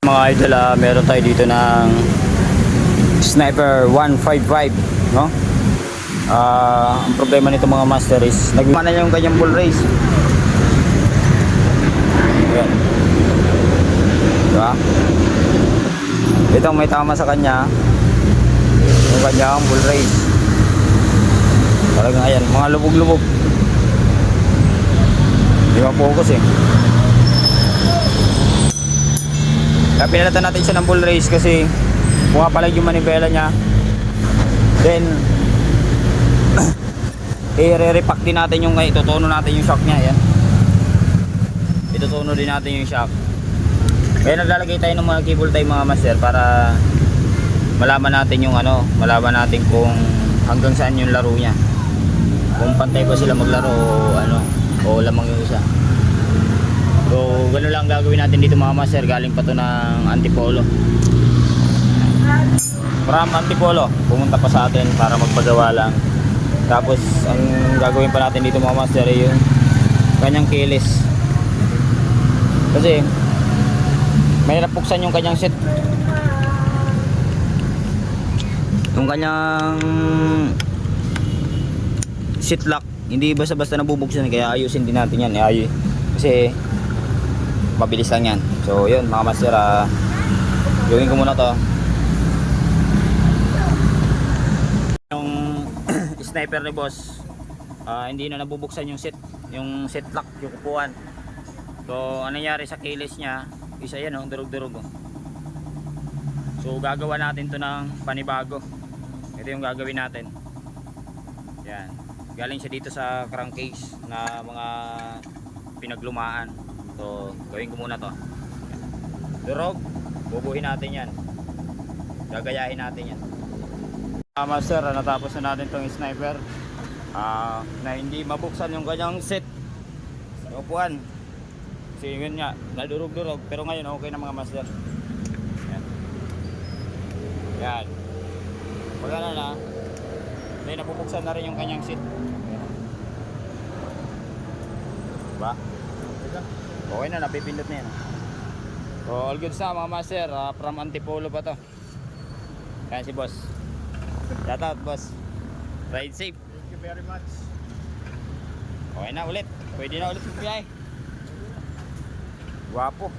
Mga idol, meron tayo dito ng Sniper 155, no? Ang problema nito mga master is nagmana yung kanyang bull race. Ayan. Diba? Itong may tama sa kanya yung kanyang bull race. Talagang ayan, mga lubog-lubog. Hindi ma-focus eh. Kaya pinalatan natin siya ng bull race kasi pumapalag yung manibela niya. Then i-re-repack din natin yung itutuno natin yung shock niya. Ayan. Itutuno din natin yung shock. Kaya naglalagay tayo ng mga cable tie mga master para malaman natin yung malaman natin kung hanggang saan yung laro niya. Kung pantay ba sila maglaro o lamang yung isa. So gano'n lang gagawin natin dito mga master. Galing pa to ng Antipolo. From Antipolo pumunta pa sa atin para magpagawa lang. Tapos ang gagawin pa natin dito mga master ay yung kanyang kilis. Kasi mahirap buksan yung kanyang set. Yung kanyang seat lock hindi basta-basta nabubuksan, kaya ayusin din natin yan. Kasi mabilis lang yan. So yun mga master, gawin ko muna to. Yung sniper ni boss, hindi na nabubuksan yung seat lock, yung upuan. So anong nangyari sa kilis niya, isa yan durog-durog. So gagawa natin to ng panibago. Ito yung gagawin natin. Yan, galing siya dito sa crankcase na mga pinaglumaan. So gawin ko muna to. Durog, bubuhin natin yan, gagayahin natin yan. Master, natapos na natin tong sniper na hindi mabuksan yung kanyang set, yung upuan. Kasi yun nga, nadurog-durog. Pero ngayon okay na mga master. Yan. Yan. Pagana na, may nabubuksan na rin yung kanyang seat. Diba? Okay na, napipindot na yan. So all good sa mga master, from Antipolo pa to. Yan si boss. Shout out boss. Ride safe. Thank you very much. Okay na ulit. Pwede na ulit yung biyay. Guwapo.